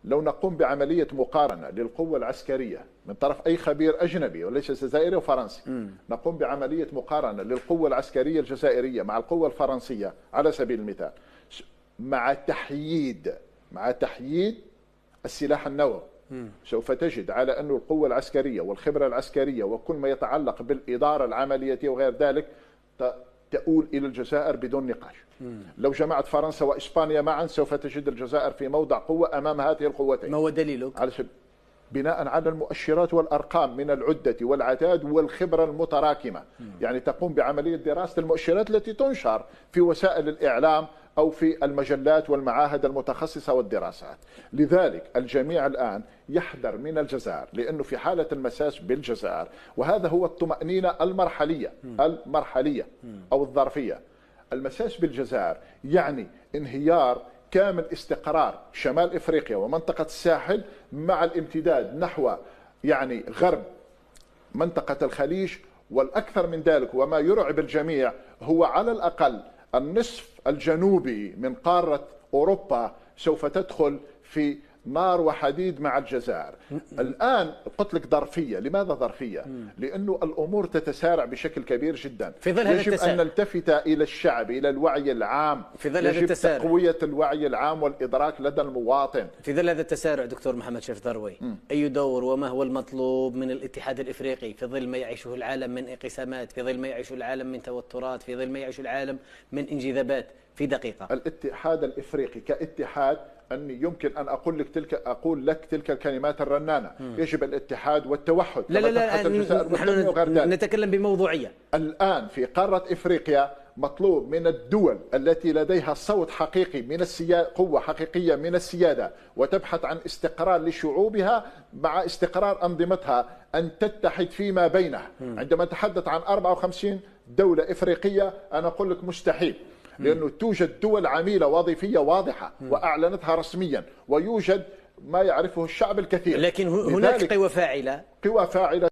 لو نقوم بعملية مقارنة للقوة العسكرية من طرف أي خبير أجنبي وليس جزائري وفرنسي، نقوم بعملية مقارنة للقوة العسكرية الجزائرية مع القوة الفرنسية على سبيل المثال، مع تحييد السلاح النووي، سوف تجد على أن القوة العسكرية والخبرة العسكرية وكل ما يتعلق بالإدارة العملية وغير ذلك تؤول إلى الجزائر بدون نقاش. لو جمعت فرنسا وإسبانيا معا سوف تجد الجزائر في موضع قوة أمام هذه القوتين. ما هو دليلك؟ بناء على المؤشرات والأرقام من العدة والعتاد والخبرة المتراكمة. يعني تقوم بعملية دراسة المؤشرات التي تنشر في وسائل الإعلام أو في المجلات والمعاهد المتخصصة والدراسات. لذلك الجميع الآن يحذر من الجزائر، لأنه في حالة المساس بالجزائر، وهذا هو الطمأنينة المرحلية أو الظرفية. المساس بالجزائر يعني انهيار كامل استقرار شمال إفريقيا ومنطقة الساحل مع الامتداد نحو يعني غرب منطقة الخليج، والأكثر من ذلك وما يرعب الجميع هو على الأقل النصف الجنوبي من قارة أوروبا سوف تدخل في نار وحديد مع الجزائر. الآن قلت لك ظرفية. لماذا ظرفية؟ لأنه الأمور تتسارع بشكل كبير جدا. في ظل يجب أن نلتفت إلى الشعب، إلى الوعي العام. في ظل يجب تقوية الوعي العام والإدراك لدى المواطن. في ظل هذا التسارع دكتور محمد شريف ضروي، أي دور وما هو المطلوب من الاتحاد الإفريقي في ظل ما يعيشه العالم من انقسامات، في ظل ما يعيشه العالم من توترات، في ظل ما يعيشه العالم من انجذابات؟ في دقيقة. الاتحاد الإفريقي كاتحاد، أني يمكن أن أقول لك تلك الكلمات الرنانة. يجب الاتحاد والتوحد. لا نحن نتكلم بموضوعية. الآن في قارة إفريقيا مطلوب من الدول التي لديها صوت حقيقي من السيادة، قوة حقيقية من السيادة، وتبحث عن استقرار لشعوبها مع استقرار أنظمتها، أن تتحد فيما بينها. عندما نتحدث عن 54 دولة إفريقية أنا أقول لك مستحيل، لأنه توجد دول عميلة وظيفية واضحة وأعلنتها رسميا، ويوجد ما يعرفه الشعب الكثير. لكن هناك قوى فاعلة